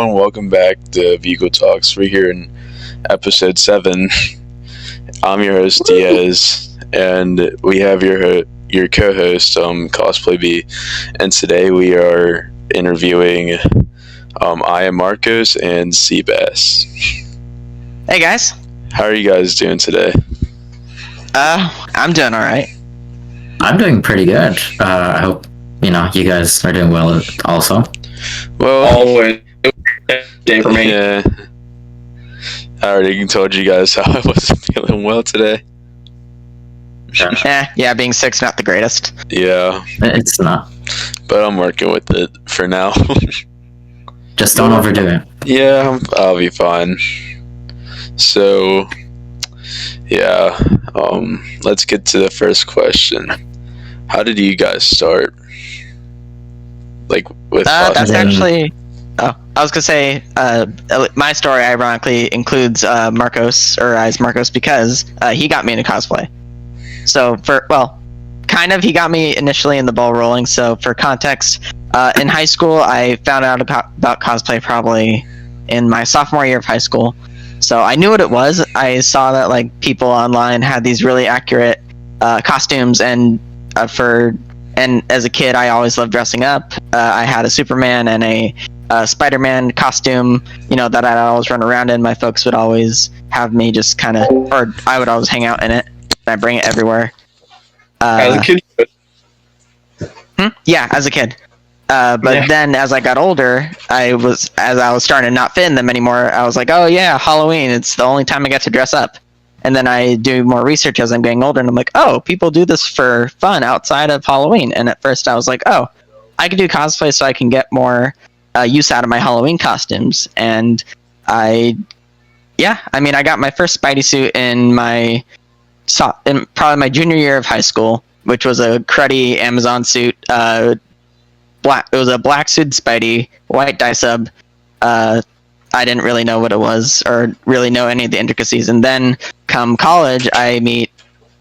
everyone. Welcome back to Bugle Talks. We're here in episode 7. I'm your host, Diaz, and we have your co-host, Cosplay B. And today we are interviewing I am Marcos and Seabas. Hey guys. How are you guys doing today? I'm doing alright. I'm doing pretty good. I hope, you guys are doing well also. Well, always day for me. Yeah. I already told you guys how I wasn't feeling well today. Yeah, being sick's not the greatest. Yeah. It's not. But I'm working with it for now. Just don't overdo it. Yeah, I'll be fine. So, yeah, let's get to the first question. How did you guys start? Like, with that's actually... Oh, I was gonna say, my story ironically includes Marcos, or as Marcos, because he got me into cosplay. So, he got me initially in the ball rolling. So, for context, in high school, I found out about cosplay probably in my sophomore year of high school. So, I knew what it was. I saw that, like, people online had these really accurate costumes, and as a kid, I always loved dressing up. I had a Superman and a Spider-Man costume, that I'd always run around in. My folks would always have me just kind of, or I would always hang out in it. I bring it everywhere. As a kid? Yeah, as a kid. Then as I got older, as I was starting to not fit in them anymore, I was like, oh yeah, Halloween, it's the only time I get to dress up. And then I do more research as I'm getting older, and I'm like, oh, people do this for fun outside of Halloween. And at first I was like, oh, I can do cosplay so I can get more use out of my Halloween costumes. And I got my first Spidey suit in probably my junior year of high school, which was a cruddy Amazon suit. It was a black suit Spidey, white dye sub. I didn't really know what it was or really know any of the intricacies. And then come college, I meet,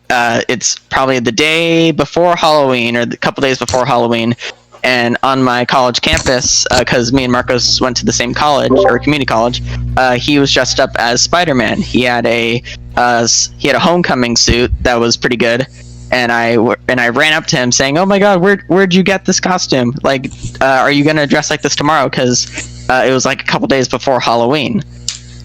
it's probably the day before Halloween or a couple days before Halloween. And on my college campus, because me and Marcos went to the same college or community college, he was dressed up as Spider-Man. He had a homecoming suit that was pretty good. And I ran up to him saying, "Oh my God, where'd you get this costume? Like, are you gonna dress like this tomorrow? Because it was like a couple days before Halloween."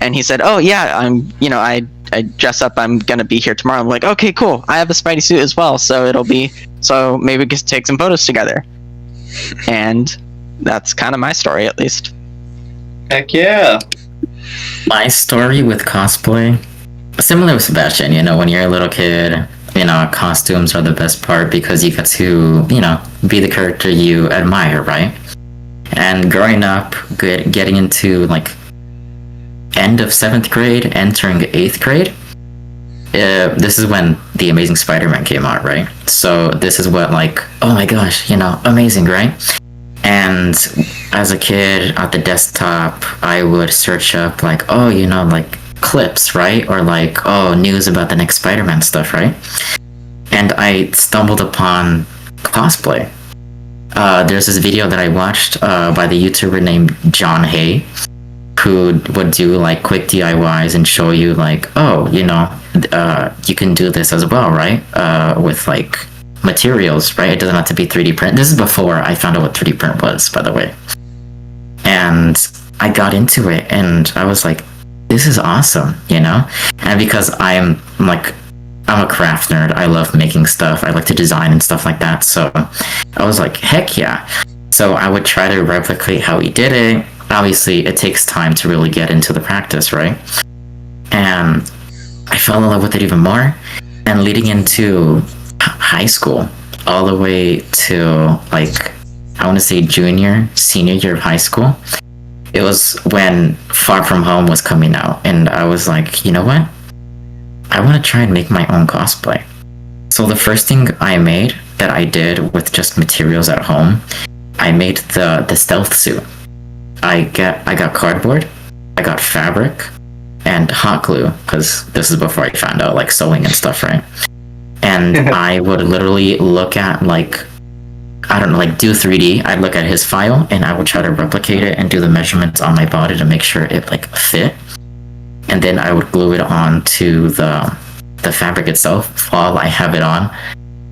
And he said, "Oh yeah, I dress up. I'm gonna be here tomorrow." I'm like, "Okay, cool. I have a Spidey suit as well, so maybe we can take some photos together." And that's kind of my story, at least. Heck yeah. My story with cosplay, similar with Sebastian, when you're a little kid, costumes are the best part because you get to, be the character you admire, right? And growing up, getting into, like, end of 7th grade, entering 8th grade, this is when The Amazing Spider-Man came out, right? So this is what, like, oh my gosh, amazing, right? And as a kid at the desktop, I would search up, like, oh, like, clips, right? Or like, oh, news about the next Spider-Man stuff, right? And I stumbled upon cosplay. There's this video that I watched by the YouTuber named John Hay, who would do like quick DIYs and show you like, oh, you can do this as well, right? With like materials, right? It doesn't have to be 3D print. This is before I found out what 3D print was, by the way. And I got into it and I was like, this is awesome, And because I'm a craft nerd, I love making stuff, I like to design and stuff like that, so I was like, heck yeah. So I would try to replicate how he did it. Obviously, it takes time to really get into the practice, right? And I fell in love with it even more. And leading into high school, all the way to, like, I want to say senior year of high school, it was when Far From Home was coming out. And I was like, you know what? I want to try and make my own cosplay. So the first thing I made that I did with just materials at home, I made the stealth suit. I got cardboard, I got fabric, and hot glue, because this is before I found out like sewing and stuff, right? And I would literally look at like I don't know, like do 3D. I'd look at his file and I would try to replicate it and do the measurements on my body to make sure it like fit. And then I would glue it onto the fabric itself while I have it on.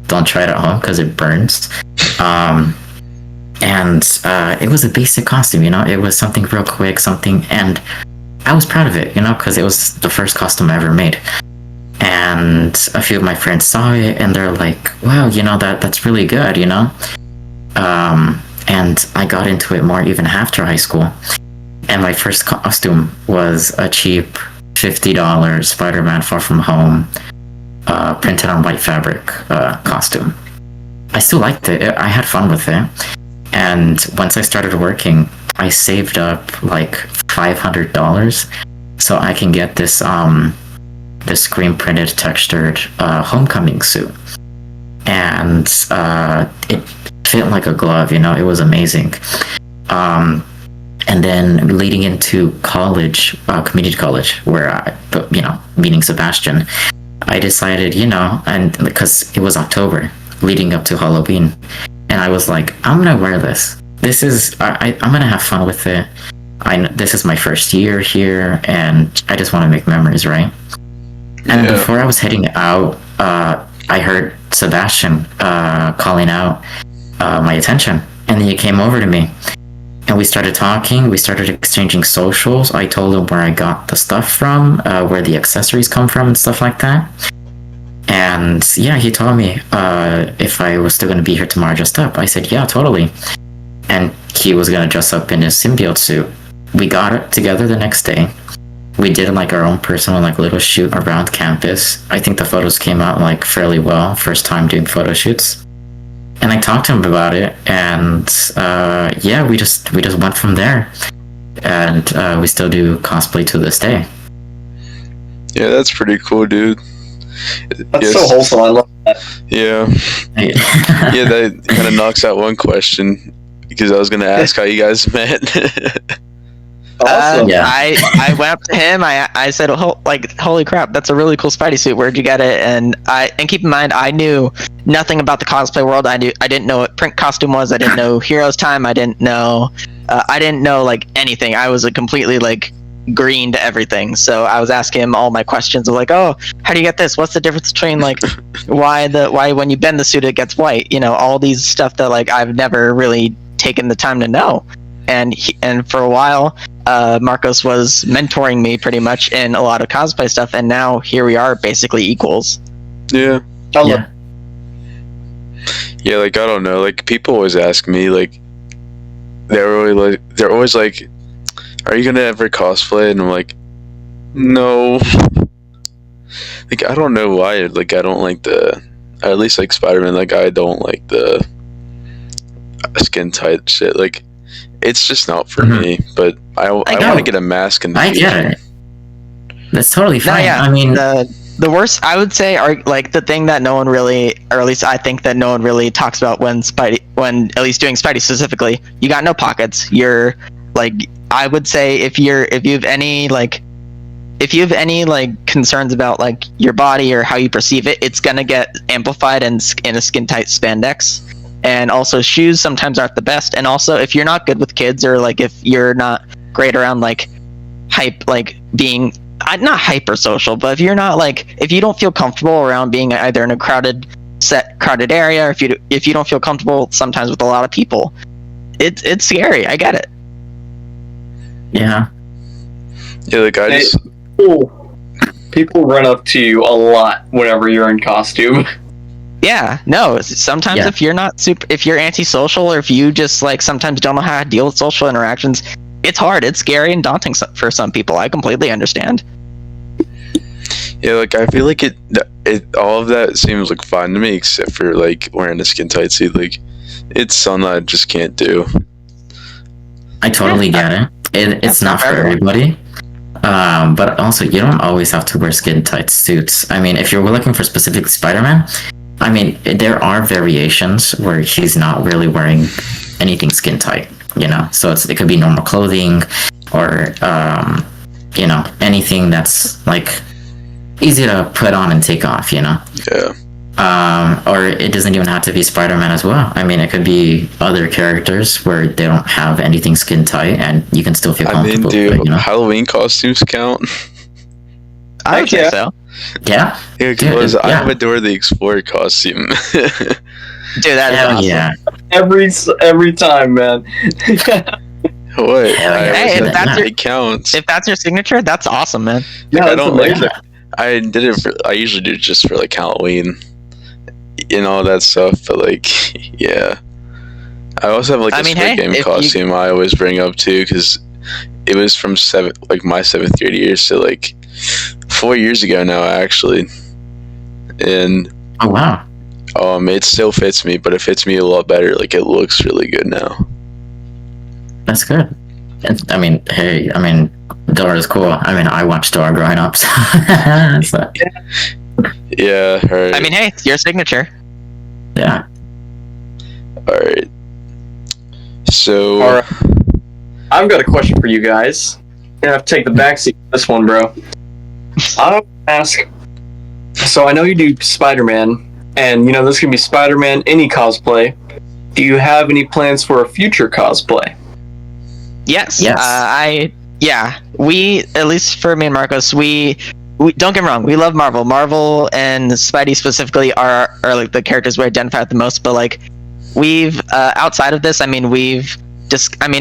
Don't try it at home because it burns. And it was a basic costume, you know. It was something real quick, and I was proud of it, you know, because it was the first costume I ever made. And a few of my friends saw it and they're like, wow, you know, that's really good, you know. And I got into it more even after high school. And my first costume was a cheap $50 Spider-Man Far From Home printed on white fabric costume. I still liked it. I had fun with it. And once I started working, I saved up like $500 so I can get this this screen printed textured homecoming suit. And it fit like a glove, you know. It was amazing. And then leading into college, community college, where meeting Sebastian, I decided, you know, and because it was October leading up to Halloween, and I was like, I'm gonna wear this. This is I'm gonna have fun with it. This is my first year here, and I just want to make memories, right? And before I was heading out, I heard Sebastian calling out my attention, and then he came over to me. And we started talking, we started exchanging socials. I told him where I got the stuff from, where the accessories come from and stuff like that. And yeah, he told me if I was still going to be here tomorrow dressed up. I said, yeah, totally. And he was going to dress up in his symbiote suit. We got it together the next day. We did like our own personal like little shoot around campus. I think the photos came out like fairly well. First time doing photo shoots. And I talked to him about it, and we just went from there, and we still do cosplay to this day. Yeah, that's pretty cool, dude. That's so wholesome. I love that. Yeah, yeah, that kind of knocks out one question because I was gonna ask how you guys met. Awesome. Yeah. I went up to him. I said, holy crap, that's a really cool Spidey suit. Where'd you get it? And keep in mind, I knew nothing about the cosplay world. I didn't know what print costume was. I didn't know Heroes Time. I didn't know like anything. I was completely like green to everything. So I was asking him all my questions of like, oh, how do you get this? What's the difference between like why when you bend the suit it gets white? You know, all these stuff that like I've never really taken the time to know. And for a while, Marcos was mentoring me pretty much in a lot of cosplay stuff, and now here we are, basically equals. Yeah. Yeah. Yeah, like I don't know, like people always ask me, like they're always like, "Are you gonna ever cosplay?" And I'm like, "No." Like I don't know why. Like I don't like at least like Spider-Man. Like I don't like the skin tight shit. Like. It's just not for me, but I want to get a mask in the future. I get it. That's totally fine. No, yeah. I mean, the worst I would say are like the thing that no one really, or at least I think that no one really talks about when at least doing Spidey specifically, you got no pockets. You're like, I would say if you have any concerns about like your body or how you perceive it, it's gonna get amplified in a skin tight spandex. And also shoes sometimes aren't the best. And also if you're not good with kids, or like if you're not great around like being not hyper social, but if you're not like, if you don't feel comfortable around being either in a crowded area, or if you don't feel comfortable sometimes with a lot of people, it's scary. I get it. Yeah. Yeah, like I just people run up to you a lot whenever you're in costume. Yeah, no, sometimes if you're not if you're antisocial, or if you just like sometimes don't know how to deal with social interactions, it's hard, it's scary and daunting for some people. I completely understand. Yeah, like I feel like it all of that seems like fine to me, except for like wearing a skin tight suit. Like it's something I just can't do. I totally get it. It's not for everybody. But also you don't always have to wear skin tight suits. I mean, if you're looking for specifically Spider-Man, I mean, there are variations where he's not really wearing anything skin tight, you know? So it could be normal clothing, or, you know, anything that's, like, easy to put on and take off, you know? Yeah. Or it doesn't even have to be Spider-Man as well. I mean, it could be other characters where they don't have anything skin tight, and you can still feel I mean, comfortable. do with it, you know? Halloween costumes count? I would Heck say yeah. so. Yeah, Yeah, Dude, because I yeah. have a Dora the Explorer costume. Dude, that is hell awesome. yeah. Every time, man. What? Hell yeah. Hey, if that's your- it counts. If that's your signature, that's awesome, man. Yeah, I that's don't amazing. like. I did it for. I usually do it just for like Halloween, and all that stuff. But like, yeah. I also have like a Squid Game if costume I always bring up too, because it was from my seventh grade year, so like 4 years ago now actually, and Oh wow. it still fits me, but it fits me a lot better. Like it looks really good now. That's good. And, I mean, hey, I mean, Dora's cool. I mean, I watched Dora growing up, so, so Yeah. All right. I mean, hey, it's your signature. yeah. All right. So. All right. I've got a question for you guys. You're gonna have to take the backseat for this one, bro. I'll ask. So I know you do Spider-Man, and you know this can be Spider-Man any cosplay. Do you have any plans for a future cosplay? Yes. Yes. We, at least for me and Marcos, we don't get me wrong, we love Marvel. Marvel and Spidey specifically are like the characters we identify with the most. But like, we've outside of this, I mean,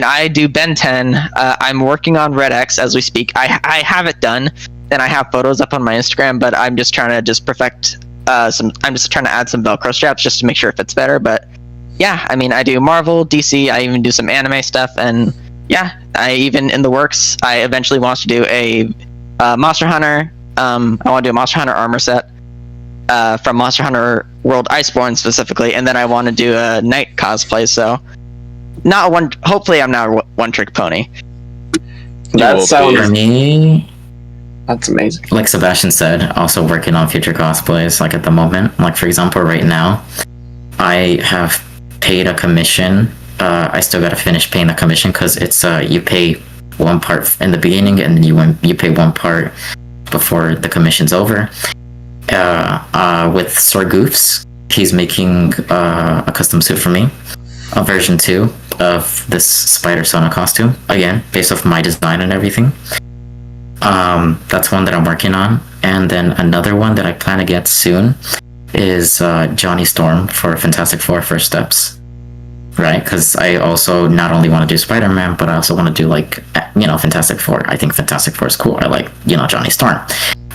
I do Ben 10. I'm working on Red X as we speak. I have it done, and I have photos up on my Instagram. But I'm just trying to perfect some. I'm just trying to add some Velcro straps just to make sure it fits better. But yeah, I mean, I do Marvel, DC. I even do some anime stuff, and yeah, I even in the works. I eventually want to do a Monster Hunter. I want to do a Monster Hunter armor set from Monster Hunter World Iceborne specifically, and then I want to do a Knight cosplay. So, not one. Hopefully, I'm not a one-trick pony. That will sounds. For me, That's amazing. like Sebastian said, also working on future cosplays, like at the moment. Like, for example, right now, I have paid a commission. I still gotta finish paying the commission because it's you pay one part in the beginning and then you pay one part before the commission's over. With Sorgoofs, he's making a custom suit for me, a version 2 of this Spider Sona costume, again based off my design and everything. That's one that I'm working on, and then another one that I plan to get soon is Johnny Storm for Fantastic Four First Steps. Right, because I also not only want to do Spider-Man, but I also want to do like, you know, Fantastic Four. I think Fantastic Four is cool. I like, you know, Johnny Storm.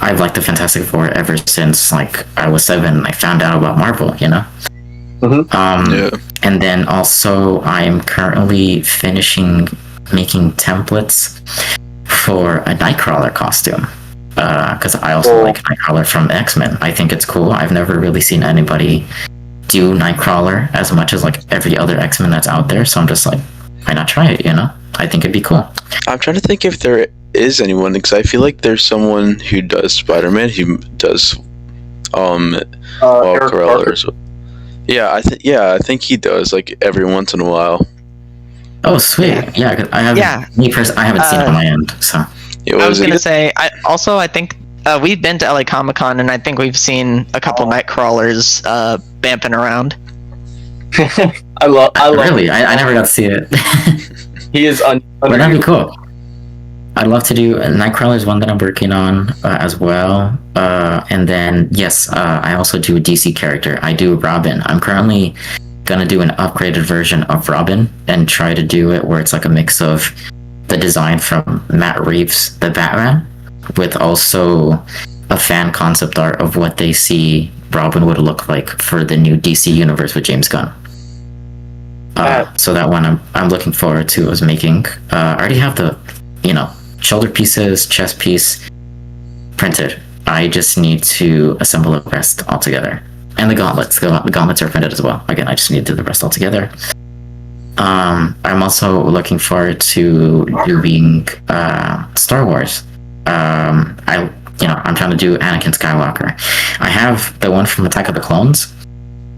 I've liked the Fantastic Four ever since like I was 7 and I found out about Marvel, you know. Yeah. And then also I'm currently finishing making templates for a Nightcrawler costume. Because I also like Nightcrawler from X-Men. I think it's cool. I've never really seen anybody do Nightcrawler as much as like every other X-Men that's out there, so I'm just like, why not try it, you know? I think it'd be cool. I'm trying to think if there is anyone, because I feel like there's someone who does Spider-Man who does Eric Carell Parker. or so. Yeah, I think he does like every once in a while. Oh, sweet. Yeah, 'cause I haven't. Me personally, I haven't seen it on my end, so. It I was was gonna say. I think we've been to LA Comic Con, and I think we've seen a couple Nightcrawlers bamping around. I love. Really, I never got to see it. He is But that'd be cool. I'd love to do Nightcrawler is one that I'm working on as well. And then yes, I also do a DC character. I do Robin. I'm currently gonna do an upgraded version of Robin and try to do it where it's like a mix of the design from Matt Reeves' The Batman with also a fan concept art of what they see Robin would look like for the new DC universe with James Gunn. So that one I'm looking forward to is making. I already have the, you know, shoulder pieces, chest piece printed. I just need to assemble the rest all together. And the gauntlets. The gauntlets are printed as well. Again, I just need to do the rest all together. I'm also looking forward to doing Star Wars. I'm trying to do Anakin Skywalker. I have the one from Attack of the Clones,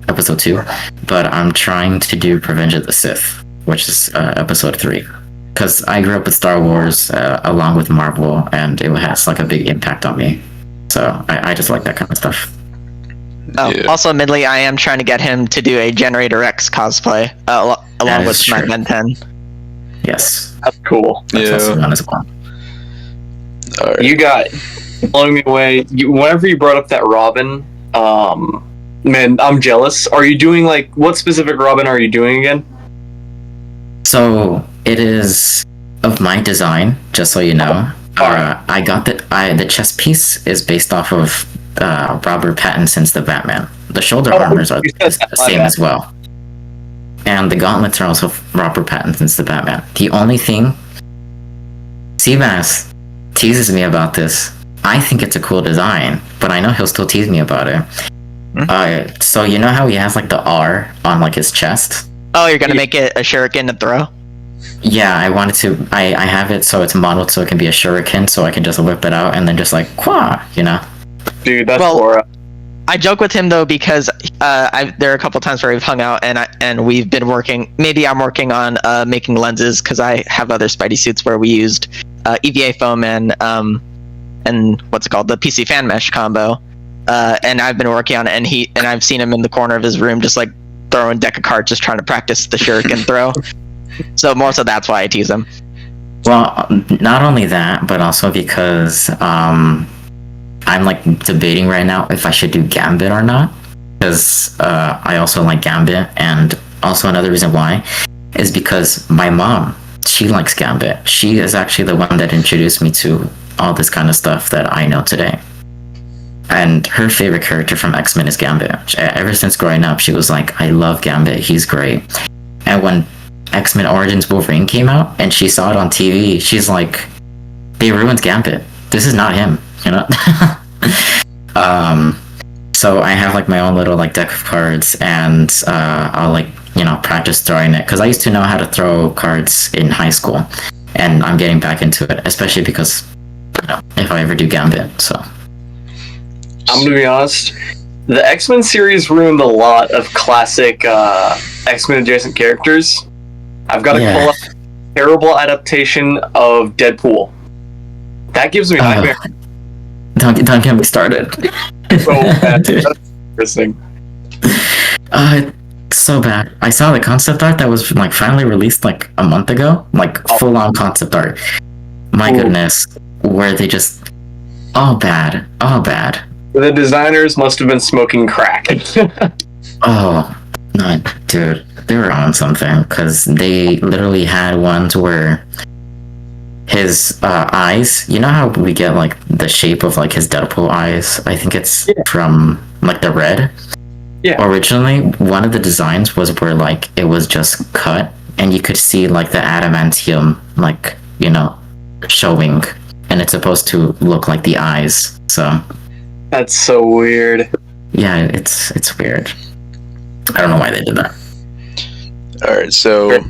episode 2, but I'm trying to do Revenge of the Sith, which is episode 3. Because I grew up with Star Wars along with Marvel, and it has like a big impact on me. So I just like that kind of stuff. Oh, Yeah. also, admittedly, I am trying to get him to do a Generator X cosplay along is with true. Spider-Man 10. Yes, That's cool. that's Yeah. also one as well. All right. You got blowing me away. Whenever you brought up that Robin, man, I'm jealous. Are you doing like what specific Robin are you doing again? So it is of my design, just so you know. I got the chest piece is based off of Robert Pattinson's The Batman. The shoulder armors are you said the that, my same bad. as well, and the gauntlets are also Robert Pattinson's The Batman. The only thing, Seabass teases me about this. I think it's a cool design, but I know he'll still tease me about it. So you know how he has like the R on like his chest? Oh, you're gonna make it a shuriken to throw? Yeah, I wanted to. I have it so it's modeled so it can be a shuriken, so I can just whip it out and then just like quah, you know. Dude, that's Well, Laura. I joke with him though because there are a couple times where we've hung out and we've been working. Maybe I'm working on making lenses because I have other Spidey suits where we used EVA foam and what's it called, the PC fan mesh combo. And I've been working on it, and I've seen him in the corner of his room just like throwing deck of cards, just trying to practice the shuriken throw. So more so that's why I tease him. Well, not only that, but also because I'm like debating right now if I should do Gambit or not, because I also like Gambit, and also another reason why is because my mom, she likes Gambit. She is actually the one that introduced me to all this kind of stuff that I know today. And her favorite character from X-Men is Gambit. Ever since growing up, she was like, I love Gambit, he's great. And when X-Men Origins Wolverine came out and she saw it on TV, she's like, they ruined Gambit. This is not him, you know? So I have like my own little like deck of cards, and I'll like, you know, practice throwing it, because I used to know how to throw cards in high school, and I'm getting back into it, especially because, you know, if I ever do Gambit, so. I'm gonna be honest. The X-Men series ruined a lot of classic X-Men adjacent characters. I've got to pull up a terrible adaptation of Deadpool. That gives me nightmares. Don't get me started. So bad. That's interesting. So bad. I saw the concept art that was like finally released like a month ago, like full on concept art. My goodness, where they just all bad. The designers must have been smoking crack. Oh, no, dude, they were on something, because they literally had ones where his eyes, you know how we get like the shape of like his Deadpool eyes? I think it's from like the red. Yeah. Originally, one of the designs was where like it was just cut and you could see like the adamantium, like, you know, showing, and it's supposed to look like the eyes. So that's so weird. Yeah, it's weird. I don't know why they did that. All right, so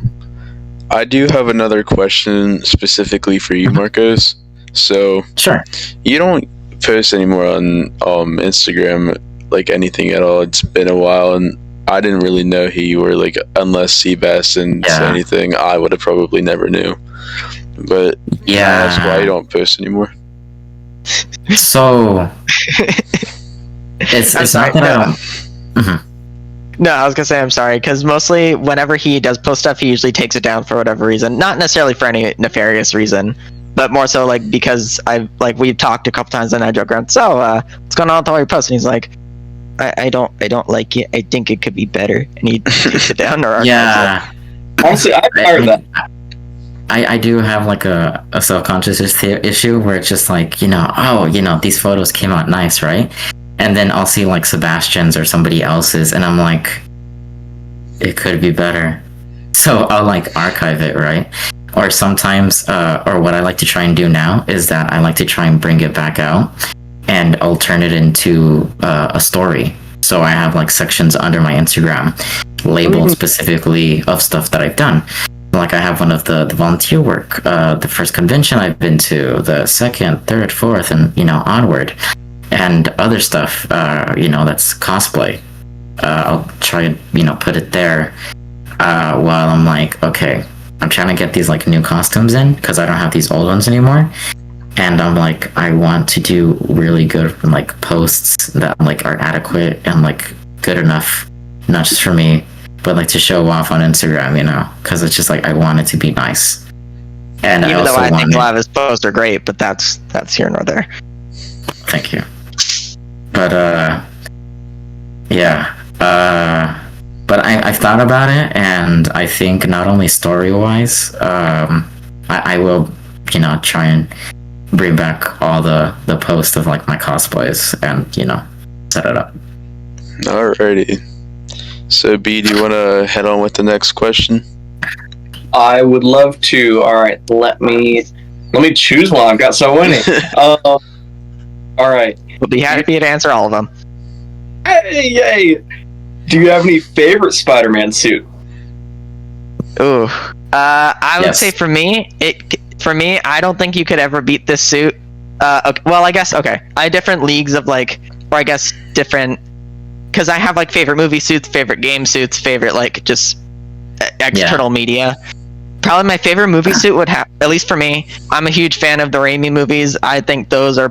I do have another question specifically for you, Marcos. So sure, you don't post anymore on Instagram, like anything at all. It's been a while, and I didn't really know who you were, like, unless Seabass didn't say anything, I would have probably never knew. But yeah, that's why you don't post anymore. So it's not that I don't. Mm-hmm. No, I was gonna say I'm sorry, because mostly whenever he does post stuff, he usually takes it down for whatever reason. Not necessarily for any nefarious reason, but more so like because we've talked a couple times and I joke around. So what's going on with all your posts? And he's like, I don't like it. I think it could be better, and he takes it down. Or yeah, honestly, I've heard that. I do have like a self-conscious issue where it's just like, you know, these photos came out nice, right? And then I'll see like Sebastian's or somebody else's, and I'm like, it could be better. So I'll like archive it, right? Or sometimes, or what I like to try and do now is that I like to try and bring it back out, and I'll turn it into a story. So I have like sections under my Instagram labeled specifically of stuff that I've done. Like I have one of the volunteer work, the first convention I've been to, the second, third, fourth, and, you know, onward. And other stuff, you know, that's cosplay. I'll try and, you know, put it there while I'm like, okay, I'm trying to get these like new costumes in because I don't have these old ones anymore. and I'm like, I want to do really good like posts that like are adequate and like good enough, not just for me, but like to show off on Instagram, because it's just like I want it to be nice. And Even I though also I think want a lot of his posts are great, but that's here nor there. Thank you. But yeah. But I've thought about it, and I think not only story wise, I will, try and bring back all the posts of like my cosplays and set it up. Alrighty. So B, do you want to head on with the next question? I would love to. All right, let me choose one. I've got so many. All right. We'll be happy to answer all of them. Hey, yay! Do you have any favorite Spider-Man suit? Ooh. I would Yes. say for me, I don't think you could ever beat this suit. Okay, well, I guess, okay. I have different leagues of like, or I guess different, because I have like favorite movie suits, favorite game suits, favorite like just external media. Probably my favorite movie suit would have, at least for me, I'm a huge fan of the Raimi movies. I think those are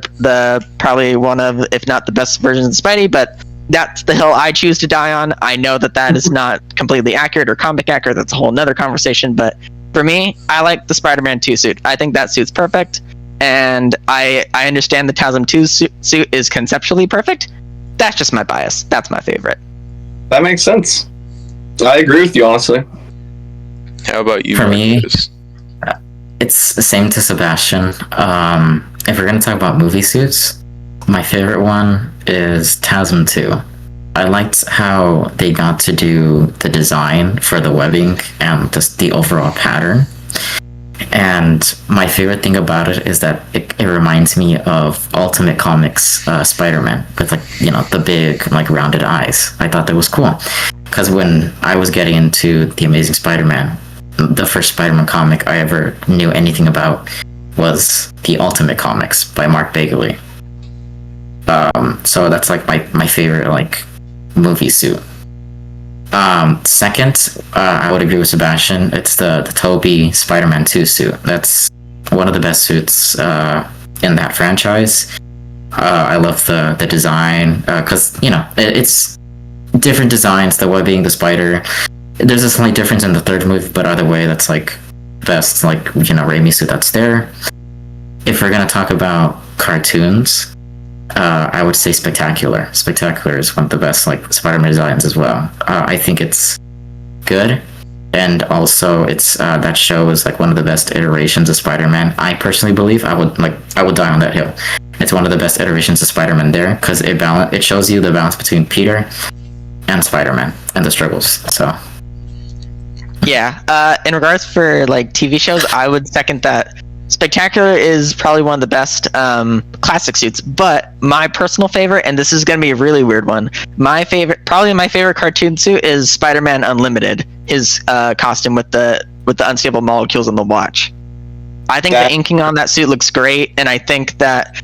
probably one of, if not the best versions of Spidey, but that's the hill I choose to die on. I know that is not completely accurate or comic accurate. That's a whole nother conversation. But for me, I like the Spider-Man 2 suit. I think that suit's perfect. And I understand the TASM 2 suit is conceptually perfect. That's just my bias. That's my favorite. That makes sense. I agree with you, honestly. How about you, For me, Marcus? it's the same to Sebastian. If we're gonna talk about movie suits, my favorite one is TASM 2. I liked how they got to do the design for the webbing and just the overall pattern. And my favorite thing about it is that it reminds me of Ultimate Comics Spider-Man with like the big like rounded eyes. I thought that was cool because when I was getting into the Amazing Spider-Man, the first Spider-Man comic I ever knew anything about was the Ultimate Comics by Mark Bagley. So that's like my favorite like movie suit. Second, I would agree with Sebastian. It's the Tobey Spider-Man 2 suit. That's one of the best suits in that franchise. I love the design because it's different designs. The webbing, the spider. There's a slight difference in the third movie, but either way, that's like best like Raimi suit that's there. If we're gonna talk about cartoons, I would say Spectacular. Spectacular is one of the best like Spider-Man designs as well. I think it's good, and also it's that show is like one of the best iterations of Spider-Man. I personally believe I would die on that hill. It's one of the best iterations of Spider-Man there because it shows you the balance between Peter and Spider-Man and the struggles. So Yeah. In regards for like TV shows, I would second that. Spectacular is probably one of the best classic suits, but my personal favorite, and this is going to be a really weird one, my favorite cartoon suit is Spider-Man Unlimited, his costume with the unstable molecules on the watch. I think the inking on that suit looks great, and I think that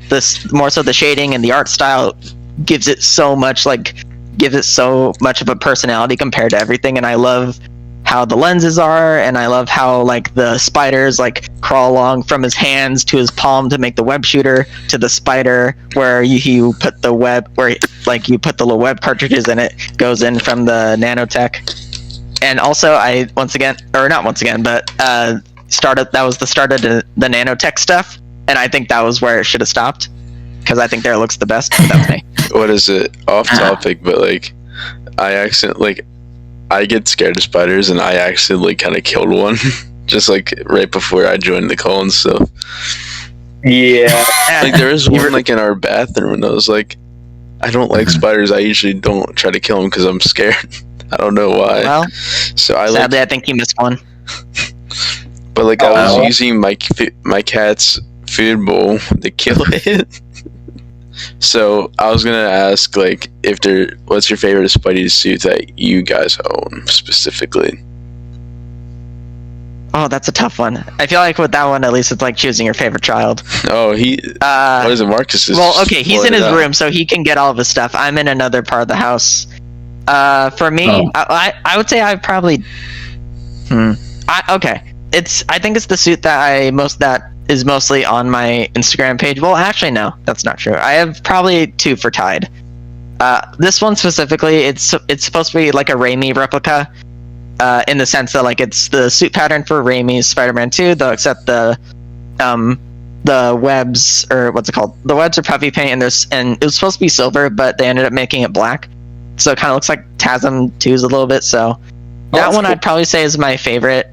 more so the shading and the art style gives it so much of a personality compared to everything, and I love how the lenses are, and I love how like the spiders like crawl along from his hands to his palm to make the web shooter, to the spider where you put the web, where like you put the little web cartridges in, it goes in from the nanotech. And also I that was the start of the nanotech stuff, and I think that was where it should have stopped because I think there it looks the best. That's me. What is it? Off topic, but like I get scared of spiders, and I accidentally kind of killed one, just like right before I joined the call and stuff. Yeah. Like there was one like in our bathroom, and I was like, I don't like spiders. I usually don't try to kill them because I'm scared. I don't know why. Well, So sadly, I think you missed one. But like I was using my cat's food bowl to kill it. So I was gonna ask, like, what's your favorite Spidey suit that you guys own specifically? Oh, that's a tough one. I feel like with that one, at least it's like choosing your favorite child. Oh, what is it, Marcus? Well, okay, he's in his room, so he can get all of his stuff. I'm in another part of the house. For me, I would say I probably. Okay, I think it's the suit that is mostly on my Instagram page. Well, actually, no, that's not true. I have probably 2 for Tide. This one specifically, it's supposed to be like a Raimi replica, in the sense that like it's the suit pattern for Raimi's Spider-Man 2, though, except the webs, or what's it called? The webs are puffy paint, and it was supposed to be silver, but they ended up making it black, so it kind of looks like TASM 2's a little bit. So that one cool. I'd probably say is my favorite.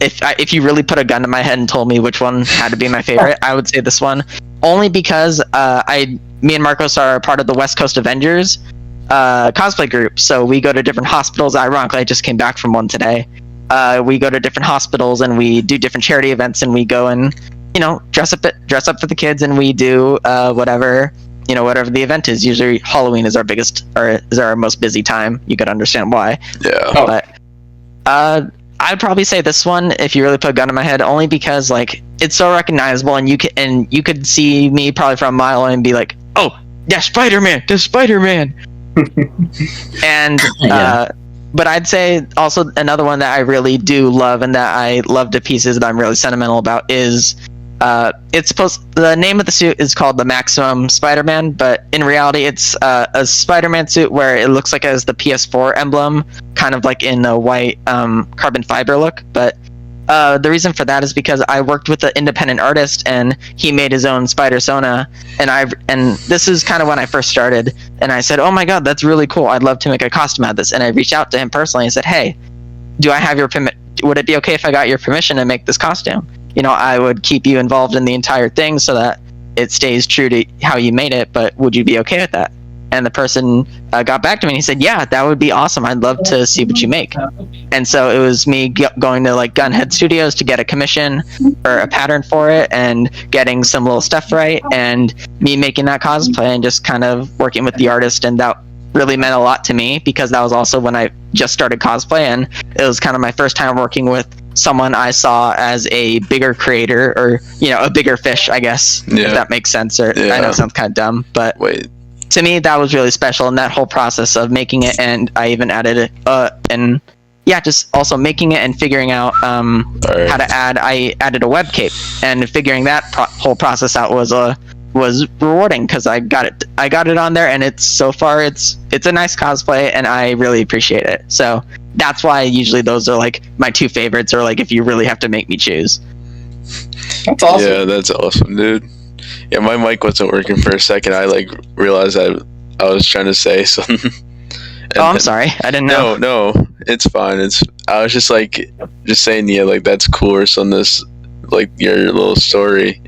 If you really put a gun to my head and told me which one had to be my favorite, I would say this one, only because me and Marcos are part of the West Coast Avengers cosplay group, so we go to different hospitals. Ironically, I just came back from one today. We go to different hospitals and we do different charity events, and we go and dress up for the kids, and we do whatever the event is. Usually Halloween is our most busy time. You could understand why. Yeah. But I'd probably say this one, if you really put a gun in my head, only because like it's so recognizable, and you could see me probably from a mile away and be like, oh, that's Spider-Man, and but I'd say also another one that I really do love and that I love to pieces, that I'm really sentimental about, is the name of the suit is called the Maximum Spider-Man, but in reality it's a Spider-Man suit where it looks like it has the PS4 emblem, kind of like in a white carbon fiber look. But the reason for that is because I worked with an independent artist, and he made his own Spider-Sona, and this is kind of when I first started, and I said, oh my god, that's really cool, I'd love to make a costume out of this. And I reached out to him personally and said, hey, do I have your would it be okay if I got your permission to make this costume? I would keep you involved in the entire thing so that it stays true to how you made it, but would you be okay with that? And the person got back to me and he said, yeah, that would be awesome. I'd love to see what you make. And so it was me going to like Gunhead Studios to get a commission or a pattern for it, and getting some little stuff right, and me making that cosplay and just kind of working with the artist. And that really meant a lot to me, because that was also when I just started cosplay, and it was kind of my first time working with someone I saw as a bigger creator, or a bigger fish, I guess, if that makes sense. Or I know it sounds kind of dumb, but to me that was really special. And that whole process of making it, and I even added it just also making it and figuring out how to I added a web cape, and figuring that whole process out was rewarding, because I got it on there, and it's a nice cosplay, and I really appreciate it. So that's why usually those are like my 2 favorites, or like if you really have to make me choose. That's awesome. Yeah, that's awesome, dude. Yeah, my mic wasn't working for a second. I like realized I was trying to say something. I'm sorry, I didn't know. No, it's fine. I was just saying, yeah, like that's cool, or something. This like your little story.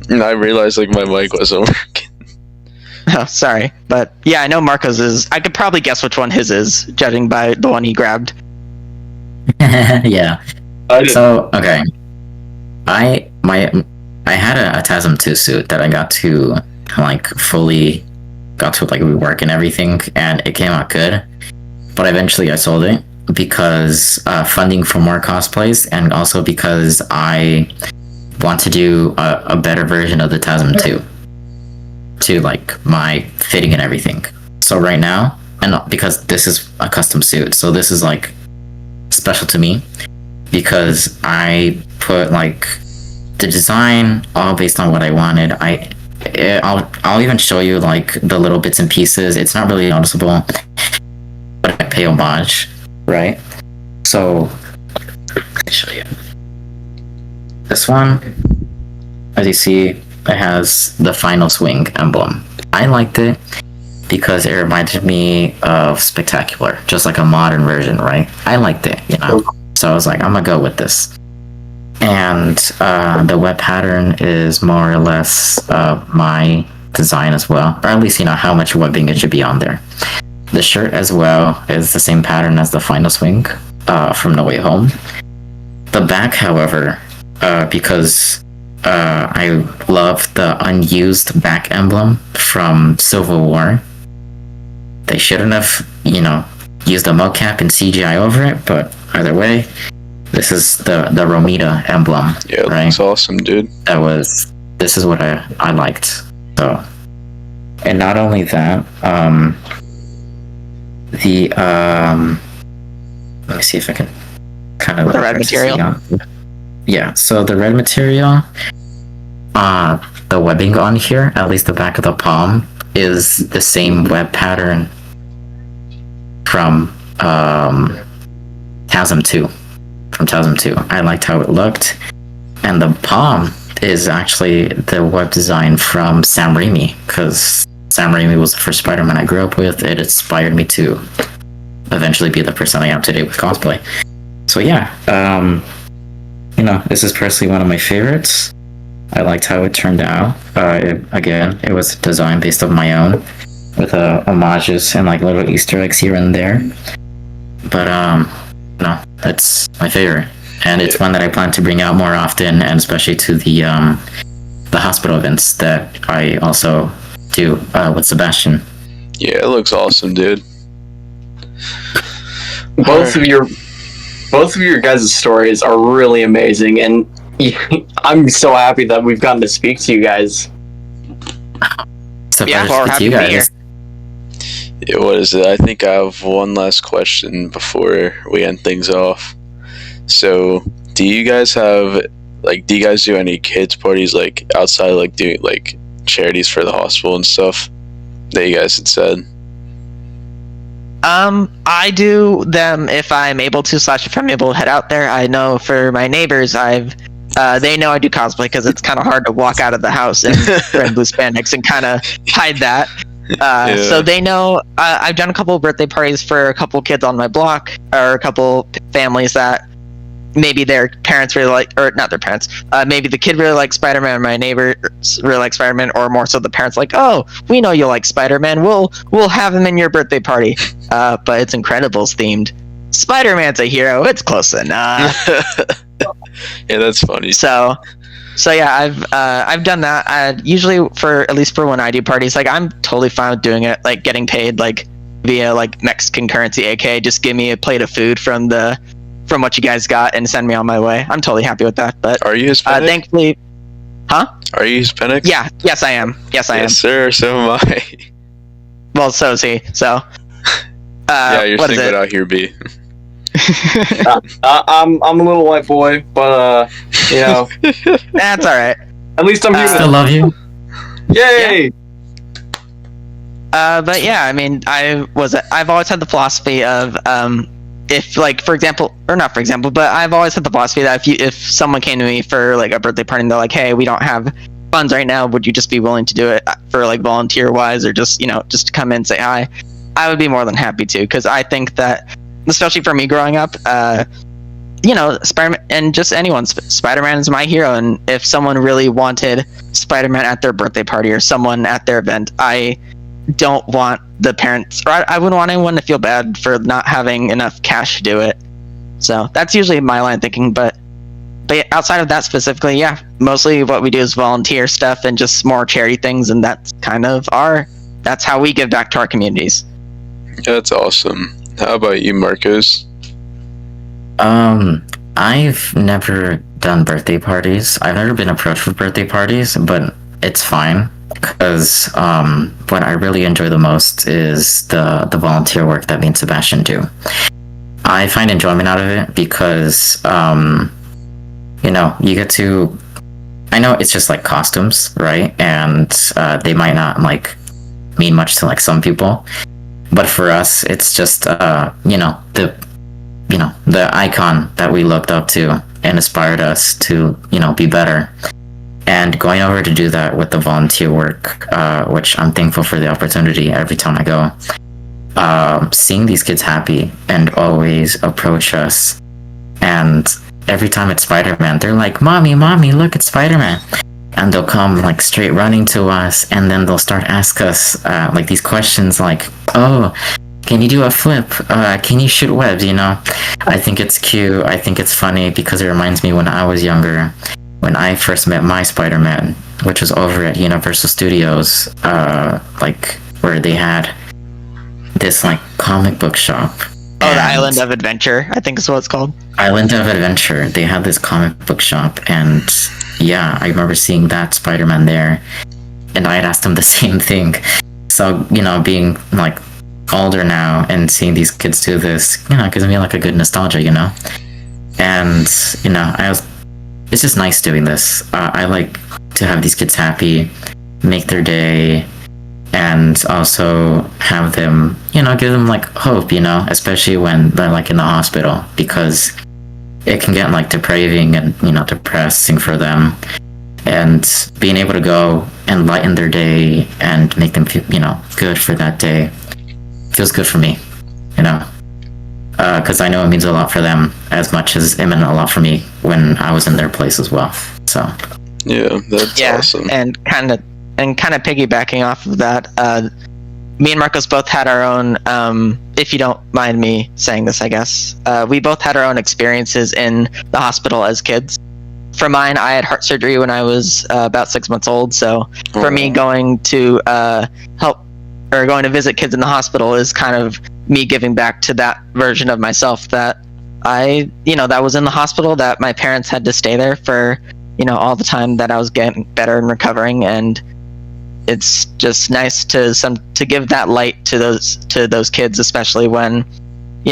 And I realized like my mic wasn't working. Oh, sorry, but yeah, I know Marco's is. I could probably guess which one his is, judging by the one he grabbed. Yeah. So okay, I had a TASM 2 suit that I got to rework and everything, and it came out good. But eventually I sold it because funding for more cosplays, and also because I want to do a better version of the TASM 2 to like my fitting and everything. So right now, and because this is a custom suit, so this is like special to me, because I put like the design all based on what I wanted. I'll even show you like the little bits and pieces. It's not really noticeable, but I pay homage, right? So let me show you this one. As you see, it has the final swing emblem. I liked it because it reminded me of Spectacular, just like a modern version, right? I liked it, So I was like, I'm gonna go with this. And the web pattern is more or less my design as well, or at least how much webbing it should be on there. The shirt as well is the same pattern as the final swing from No Way Home. The back, however, because I love the unused back emblem from Civil War. They shouldn't have, used a mocap and CGI over it, but either way, this is the Romita emblem. Yeah, it right? looks awesome, dude. This is what I liked. So, and not only that, let me see if I can kind of the red material. yeah, so the red material, the webbing on here, at least the back of the palm, is the same web pattern from TASM 2. From TASM 2. I liked how it looked. And the palm is actually the web design from Sam Raimi, because Sam Raimi was the first Spider-Man I grew up with. It inspired me to eventually be the person I am today with cosplay. So yeah, this is personally one of my favorites. I liked how it turned out. It was a design based on my own, with homages and like little Easter eggs here and there. But that's my favorite, and it's one that I plan to bring out more often, and especially to the hospital events that I also do with Sebastian. Yeah, it looks awesome, dude. Both of your guys' stories are really amazing, and I'm so happy that we've gotten to speak to you guys. So Yeah, well, happy to be here. Yeah, what is it? I think I have one last question before we end things off. So, do you guys do any kids parties, like outside, like doing like charities for the hospital and stuff that you guys had said? I do them if I'm able to, / if I'm able to head out there. I know for my neighbors, they know I do cosplay because it's kind of hard to walk out of the house in red and blue spandex and kind of hide that. So they know. I've done a couple of birthday parties for a couple kids on my block, or a couple families that maybe their parents really like, or not their parents. Maybe the kid really likes Spider-Man, my neighbors really like Spider-Man, or more so the parents like, oh, we know you like Spider-Man. We'll have him in your birthday party. But it's Incredibles themed. Spider-Man's a hero. It's close enough. Yeah, that's funny. So yeah, I've done that. Usually at least for when I do parties, like I'm totally fine with doing it, like getting paid like via like Mexican currency, aka just give me a plate of food from what you guys got and send me on my way. I'm totally happy with that. But are you Hispanic? Thankfully, huh? Are you Hispanic? Yeah. Yes, I am. Yes, I am. Yes, sir. So am I. Well, so is he. So. Yeah, you're singled out here, B. I'm a little white boy, but that's all right. At least I'm here. Still love you. Yay! But yeah, I mean, I've always had the philosophy of if, like, for example, or not for example, but I've always had the philosophy that if someone came to me for like a birthday party and they're like, hey, we don't have funds right now, would you just be willing to do it for like volunteer wise, or just just to come in and say hi? I would be more than happy to, because I think that, especially for me growing up, Spider-Man, and just anyone, Spider-Man is my hero, and if someone really wanted Spider-Man at their birthday party or someone at their event, I don't want the parents, or I wouldn't want anyone to feel bad for not having enough cash to do it. So that's usually my line of thinking, but outside of that specifically, yeah, mostly what we do is volunteer stuff and just more charity things, and that's kind of that's how we give back to our communities. That's awesome. How about you, Marcos? I've never done birthday parties. I've never been approached with birthday parties, but it's fine, because what I really enjoy the most is the volunteer work that me and Sebastian do. I find enjoyment out of it because you get to, I know it's just like costumes, right? And they might not like mean much to like some people, but for us it's just the icon that we looked up to and inspired us to be better. And going over to do that with the volunteer work, which I'm thankful for the opportunity every time I go, seeing these kids happy and always approach us, and every time it's Spider-Man, they're like, mommy, look, it's Spider-Man. And they'll come like straight running to us, and then they'll start ask us like these questions like, oh, can you do a flip? Can you shoot webs? I think it's cute. I think it's funny because it reminds me when I was younger, when I first met my Spider-Man, which was over at Universal Studios, like where they had this like comic book shop. Oh, the Island of Adventure, I think is what it's called. Island of Adventure. They had this comic book shop, and yeah, I remember seeing that Spider-Man there, and I had asked him the same thing. So, being like older now and seeing these kids do this, gives me like a good nostalgia, and, I was it's just nice doing this. I like to have these kids happy, make their day, and also have them, give them like hope, especially when they're like in the hospital, because it can get like depraving and depressing for them. And being able to go and lighten their day and make them feel, good for that day feels good for me, because I know it means a lot for them as much as it meant a lot for me when I was in their place as well. So yeah, that's awesome. And kind of piggybacking off of that, me and Marcos both had our own, if you don't mind me saying this, I guess, we both had our own experiences in the hospital as kids. For mine, I had heart surgery when I was about 6 months old, so for me, going to going to visit kids in the hospital is kind of me giving back to that version of myself that that was in the hospital, that my parents had to stay there for, all the time that I was getting better and recovering. And it's just nice to give that light to those kids, especially when,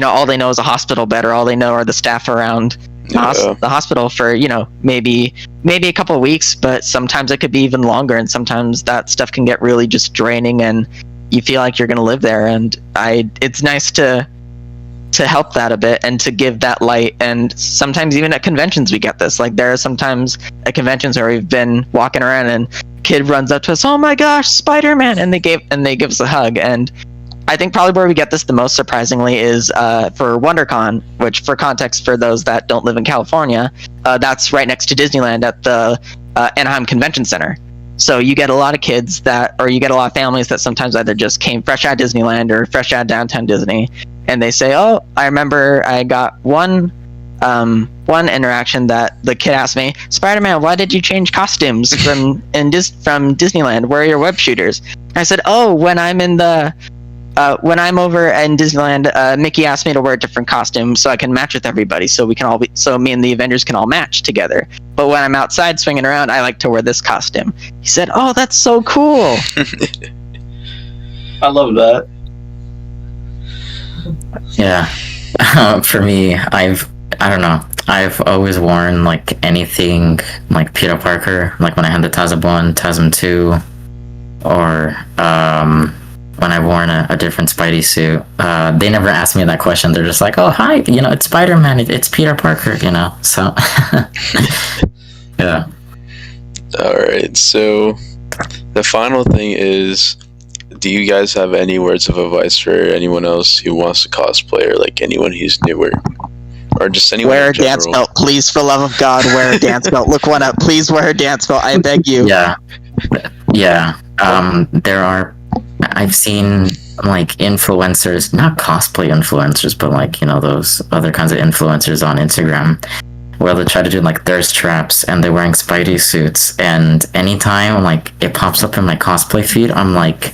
all they know is a hospital bed, or all they know are the staff around the hospital for, maybe a couple of weeks, but sometimes it could be even longer. And sometimes that stuff can get really just draining, and you feel like you're going to live there. And it's nice to help that a bit and to give that light. And sometimes even at conventions we get this. Like, there are sometimes at conventions where we've been walking around and kid runs up to us, "Oh my gosh, Spider-Man," and they give us a hug. And I think probably where we get this the most, surprisingly, is for WonderCon, which, for context for those that don't live in California, that's right next to Disneyland at the Anaheim Convention Center. So you get a lot of kids you get a lot of families that sometimes either just came fresh out of Disneyland or fresh out of downtown Disney, and they say, "Oh, I remember I got one interaction that the kid asked me, 'Spider-Man, why did you change costumes from Disneyland? Where are your web shooters?'" And I said, "Oh, when I'm over in Disneyland, Mickey asked me to wear a different costume so I can match with everybody, so me and the Avengers can all match together. But when I'm outside swinging around, I like to wear this costume." He said, "Oh, that's so cool." I love that. yeah. For me, I don't know. I've always worn like anything like Peter Parker, like when I had the TASM 1, TASM 2, or when I've worn a different Spidey suit. They never asked me that question. They're just like, "Oh, hi, it's Spider-Man, it's Peter Parker," so yeah. Alright, so the final thing is, do you guys have any words of advice for anyone else who wants to cosplay, or like anyone who's newer? Or just anyone Wear in a dance general? belt, please, for love of God, wear a dance belt. Look one up. Please wear a dance belt, I beg you. Yeah. I've seen like influencers, not cosplay influencers, but like, those other kinds of influencers on Instagram, where they try to do like thirst traps and they're wearing Spidey suits. And anytime like it pops up in my cosplay feed, I'm like,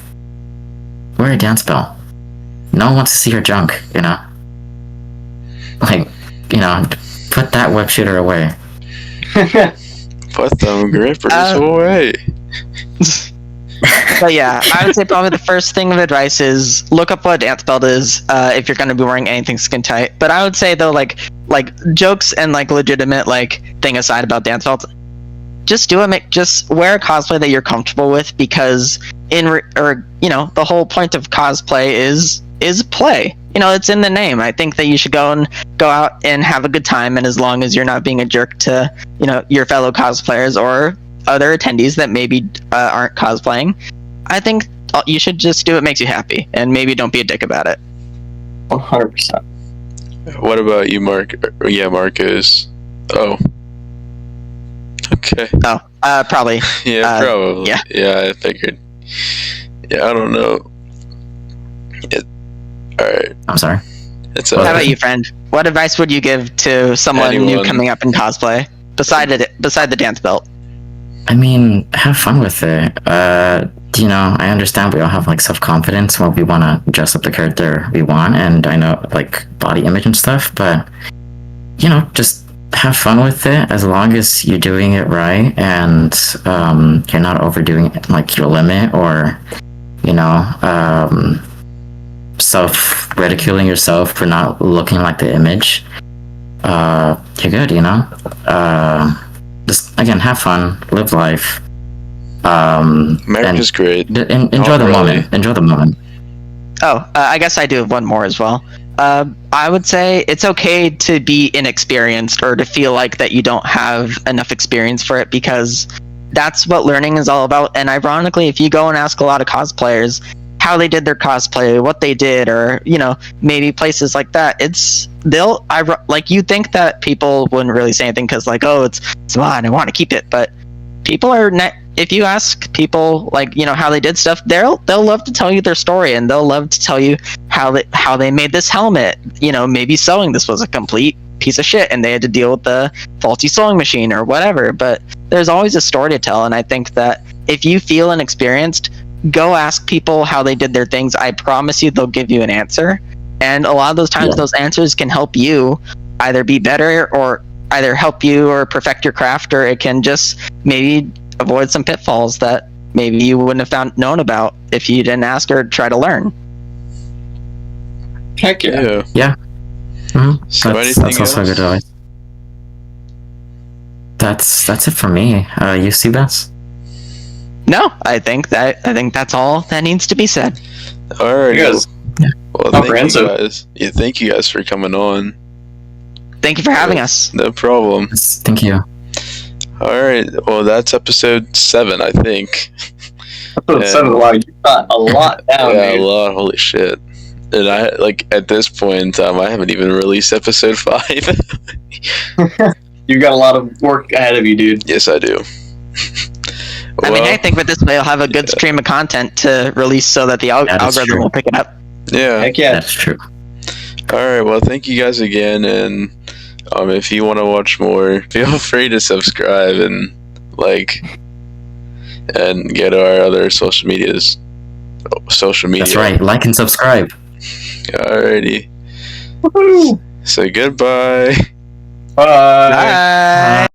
wear a dance belt. No one wants to see your junk, Like, put that web shooter away. Put them grippers away. But yeah, I would say probably the first thing of advice is look up what a dance belt is if you're going to be wearing anything skin tight. But I would say though, like jokes and like legitimate like thing aside about dance belts, just do it. Just wear a cosplay that you're comfortable with, because the whole point of cosplay is play. It's in the name. I think that you should go out and have a good time, and as long as you're not being a jerk to your fellow cosplayers or other attendees that maybe aren't cosplaying, I think you should just do what makes you happy, and maybe don't be a dick about it. 100%. What about you, Mark? Yeah, Marcos. Oh. Okay. Oh, probably. Yeah, probably. Yeah. Yeah, I figured. Yeah, I don't know. Alright. I'm sorry. It's How about you, friend? What advice would you give to someone new coming up in cosplay, beside the dance belt? I mean, have fun with it. I understand we all have like self-confidence when we want to dress up the character we want, and I know like body image and stuff, but just have fun with it as long as you're doing it right, and you're not overdoing it, like your limit, or self-ridiculing yourself for not looking like the image. You're good, just again have fun, live life. America's great. Enjoy the really. moment. Enjoy the moment. Oh, I guess I do have one more as well. I would say it's okay to be inexperienced or to feel like that you don't have enough experience for it, because that's what learning is all about. And ironically, if you go and ask a lot of cosplayers how they did their cosplay, what they did, or maybe places like that, you think that people wouldn't really say anything because oh, it's mine, I want to keep it, but people are not. If you ask people how they did stuff, they'll love to tell you their story, and they'll love to tell you how they made this helmet. Maybe sewing this was a complete piece of shit and they had to deal with the faulty sewing machine or whatever, but there's always a story to tell. And I think that if you feel inexperienced, go ask people how they did their things. I promise you they'll give you an answer, and a lot of those times those answers can help you either be better, or either help you or perfect your craft, or it can just maybe avoid some pitfalls that maybe you wouldn't have known about if you didn't ask or try to learn. Heck yeah. Yeah. Mm-hmm. So That's anything also else? good advice. That's it for me. You Seabas? No, I think that's all that needs to be said. All right. You guys, Well, comprehensive. Thank you guys for coming on. Thank you for having us. No problem. Yes, thank you. All right. Well, that's episode 7, I think. Episode 7, wow, you got a lot down, Yeah, dude. a lot. Holy shit. And I at this point in time, I haven't even released episode 5. You got a lot of work ahead of you, dude. Yes, I do. I mean, I think with this way, I'll have a good stream of content to release so that the That is algorithm true. will pick it up. yeah. Heck yeah. That's true. All right. Well, thank you guys again, and if you want to watch more, feel free to subscribe and and get our other social media. That's right. Like and subscribe. Alrighty. Woohoo! So goodbye. Bye. Bye.